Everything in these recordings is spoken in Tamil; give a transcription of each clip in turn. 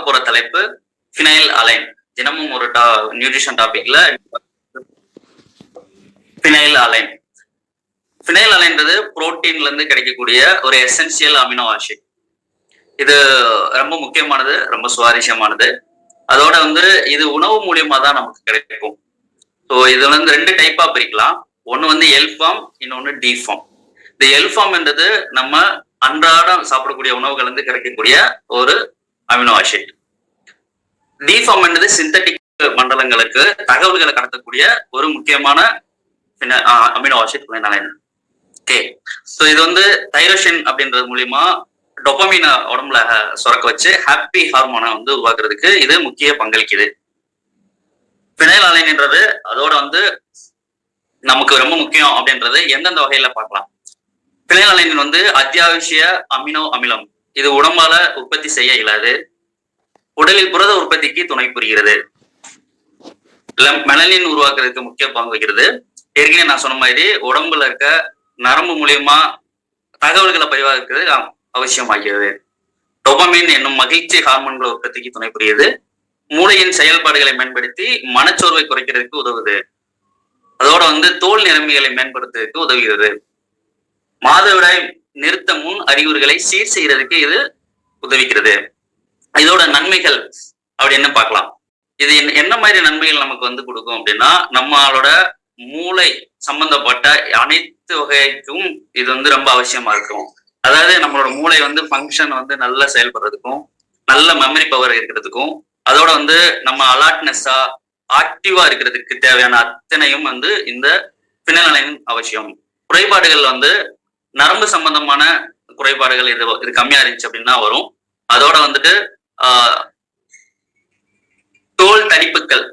போற தலைப்பு ஃபினைல் அலைன். தினமும் ஒரு நியூட்ரிஷன் டாபிக்ல ஃபினைல் அலைன். ஃபினைல் அலைன்றது புரோட்டீன்ல இருந்து கிடைக்கக்கூடிய ஒரு எசென்சியல் அமினோ ஆசிட். இது ரொம்ப முக்கியமானது, ரொம்ப சுவாரஸ்யமானது. அதோட இது உணவு மூலியமா தான் நமக்கு கிடைக்கும். ஸோ இதுல ரெண்டு டைப்பா பிரிக்கலாம். ஒன்னு எல் ஃபார்ம், இன்னொன்னு டி ஃபார்ம். இந்த எல் ஃபார்ம் என்றது நம்ம அன்றாடம் சாப்பிடக்கூடிய உணவுகள் கிடைக்கக்கூடிய ஒரு அமினோ ஆசிட். டி ஃபார்ம் என்றது சிந்தட்டிக் மண்டலங்களுக்கு தகவல்களை கடத்தக்கூடிய ஒரு முக்கியமான அமினோ ஆசிட். ஓகே, ஸோ இது தைரோசின் அப்படின்றது மூலியமா டொபமினை உடம்புல சுரக்க வச்சு ஹாப்பி ஹார்மோனை உருவாக்குறதுக்கு இது முக்கிய பங்களிக்குது. ஃபினைல் அலைன்ன்றது அதோட நமக்கு ரொம்ப முக்கியம் அப்படின்றது எந்தெந்த வகையில பார்க்கலாம். ஃபினைல் அலைன் அத்தியாவசிய அமினோ அமிலம். இது உடம்பால உற்பத்தி செய்ய இயலாது. உடலில் புரத உற்பத்திக்கு துணை புரிகிறது. மெலனின் உருவாக்குறதுக்கு முக்கிய பங்கு வகிக்கிறது. ஏற்கனவே நான் சொன்ன மாதிரி உடம்புல இருக்க நரம்பு மூலியமா தகவல்களை பதிவாக்குறது அவசியமாகிறது. டொபமின் என்னும் மகிழ்ச்சி ஹார்மோன்கள் உற்பத்திக்கு துணை புரியுது. மூளையின் செயல்பாடுகளை மேம்படுத்தி மனச்சோர்வை குறைக்கிறதுக்கு உதவுது. அதோட தோல் நிறமிகளை மேம்படுத்துறதுக்கு உதவுகிறது. மாதவிடாய் நிறுத்த முன் அறிகுறிகளை சீர் செய்யறதுக்கு இது உதவிக்கிறது. இதோட நன்மைகள் அப்படின்னு பார்க்கலாம். இது என்ன மாதிரி நன்மைகள் நமக்கு கொடுக்கும் அப்படின்னா, நம்மளோட மூளை சம்பந்தப்பட்ட அனைத்து வகைக்கும் இது ரொம்ப அவசியமா இருக்கும். அதாவது நம்மளோட மூளை ஃபங்க்ஷன் நல்லா செயல்படுறதுக்கும், நல்ல மெமரி பவர் இருக்கிறதுக்கும், அதோட நம்ம அலர்ட்னஸா ஆக்டிவா இருக்கிறதுக்கு தேவையான அத்தனையும் இந்த ஃபினைல் அலைன் அவசியம். குறைபாடுகள் நரம்பு சம்பந்தமான குறைபாடுகள் இது கம்மியா இருந்துச்சு அப்படின்னா வரும். அதோட தோல் தடிப்புகள்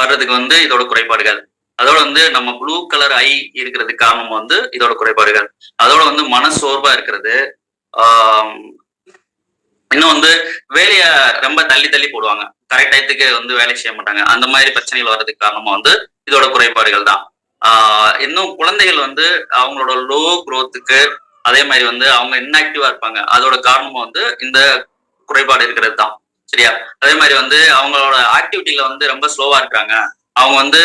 வர்றதுக்கு இதோட குறைபாடுகள். அதோட நம்ம ப்ளூ கலர் ஐ இருக்கிறதுக்கு காரணம் இதோட குறைபாடுகள். அதோட மனசோர்வா இருக்கிறது. இன்னும் வேலைய ரொம்ப தள்ளி தள்ளி போடுவாங்க, கரெக்ட் டயத்துக்கு வேலை செய்ய மாட்டாங்க. அந்த மாதிரி பிரச்சனைகள் வர்றதுக்கு காரணமா இதோட குறைபாடுகள் தான். இன்னும் குழந்தைகள் அவங்களோட லோ குரோத்துக்கு, அதே மாதிரி அவங்க இன்ஆக்டிவா இருப்பாங்க. அதோட காரணமும் இந்த குறைபாடு இருக்கிறது தான். சரியா? அதே மாதிரி அவங்களோட ஆக்டிவிட்டியில ரொம்ப ஸ்லோவா இருக்காங்க. அவங்க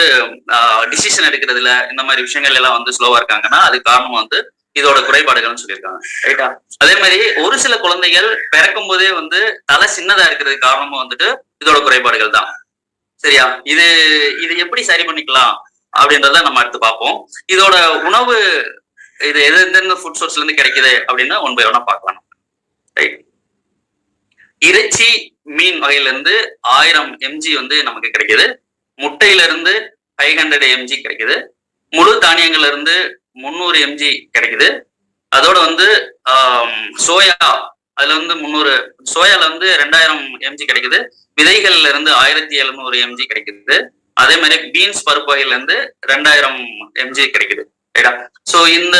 டிசிஷன் எடுக்கிறதுல இந்த மாதிரி விஷயங்கள் எல்லாம் ஸ்லோவா இருக்காங்கன்னா அது காரணம் இதோட குறைபாடுகள்னு சொல்லியிருக்காங்க. ரைட்டா? அதே மாதிரி ஒரு சில குழந்தைகள் பிறக்கும் போதே தலை சின்னதா இருக்கிறதுக்கு காரணமும் இதோட குறைபாடுகள் தான். சரியா? இது எப்படி சரி பண்ணிக்கலாம் அப்படின்றத நம்ம அடுத்து பார்ப்போம். இதோட உணவு இது எந்தெந்த ஃபுட் சோர்ஸ்ல இருந்து கிடைக்குது அப்படின்னு ஒன் பை ஒன்னா பார்க்கலாம். ரைட். இறைச்சி மீன் வகையில இருந்து 1000 mg நமக்கு கிடைக்குது. முட்டையில இருந்து 500 mg கிடைக்குது. முழு தானியங்கள்ல இருந்து 300 mg கிடைக்குது. அதோட சோயா, அதுல 300, சோயால 2000 mg கிடைக்குது. விதைகள்ல இருந்து 1700 mg கிடைக்குது. அதே மாதிரி பீன்ஸ் பருப்பு வகையில இருந்து 2000 mg கிடைக்குது. ரைட்டா? சோ இந்த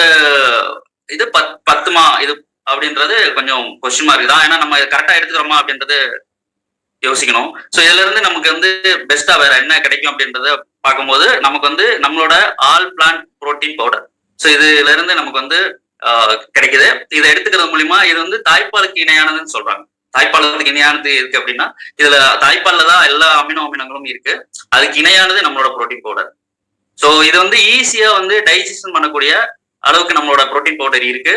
இது பத்துமா இது அப்படின்றது கொஞ்சம் கொஸ்டின் மார்க் தான். ஏன்னா நம்ம கரெக்டா எடுத்துக்கிறோமா அப்படின்றது யோசிக்கணும். ஸோ இதுல இருந்து நமக்கு பெஸ்டா வேற என்ன கிடைக்கும் அப்படின்றத பார்க்கும்போது நமக்கு நம்மளோட all plant protein powder. So இதுல இருந்து நமக்கு கிடைக்குது. இதை எடுத்துக்கிறது மூலியமா இது தாய்ப்பாலுக்கு இணையானதுன்னு சொல்றாங்க. தாய்ப்பாலுக்கு இணையானது இருக்கு அப்படின்னா இதுல தாய்ப்பால்ல தான் எல்லா அமினோ அமிலங்களும் இருக்கு. அதுக்கு இணையானது நம்மளோட புரோட்டீன் பவுடர். ஸோ இது ஈஸியா டைஜஷன் பண்ணக்கூடிய அளவுக்கு நம்மளோட புரோட்டீன் பவுடர் இருக்கு.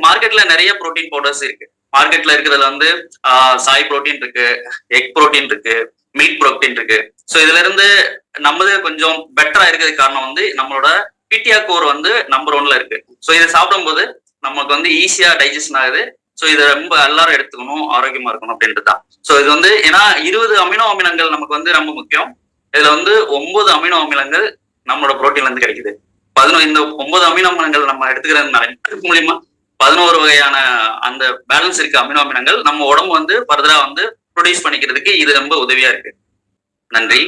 மார்க்கெட்ல நிறைய புரோட்டீன் பவுடர்ஸ் இருக்கு. மார்க்கெட்ல இருக்கிறதுல சாய் புரோட்டீன் இருக்கு, எக் புரோட்டீன் இருக்கு, மீட் புரோட்டீன் இருக்கு. ஸோ இதுல இருந்து நம்மது கொஞ்சம் பெட்டரா இருக்கிறதுக்கு காரணம் நம்மளோட பிடிஆ கோர் நம்பர் 1ல இருக்கு. ஸோ இதை சாப்பிடும்போது நமக்கு ஈஸியா டைஜஷன் ஆகுது. ஸோ இதை ரொம்ப எல்லாரும் எடுத்துக்கணும், ஆரோக்கியமா இருக்கணும் அப்படின்றது தான். ஸோ இது ஏன்னா 20 அமினோ அமிலங்கள் நமக்கு ரொம்ப முக்கியம். இதுல 9 அமினோ அமிலங்கள் நம்மளோட புரோட்டீன்ல இருந்து கிடைக்குது. இந்த 9 அமினோ அமிலங்கள் நம்ம எடுத்துக்கிறது மூலியமா 11 வகையான அந்த பேலன்ஸ் இருக்க அமினோ அமிலங்கள் நம்ம உடம்பு ஃபர்தரா ப்ரொடியூஸ் பண்ணிக்கிறதுக்கு இது ரொம்ப உதவியா இருக்கு. நன்றி.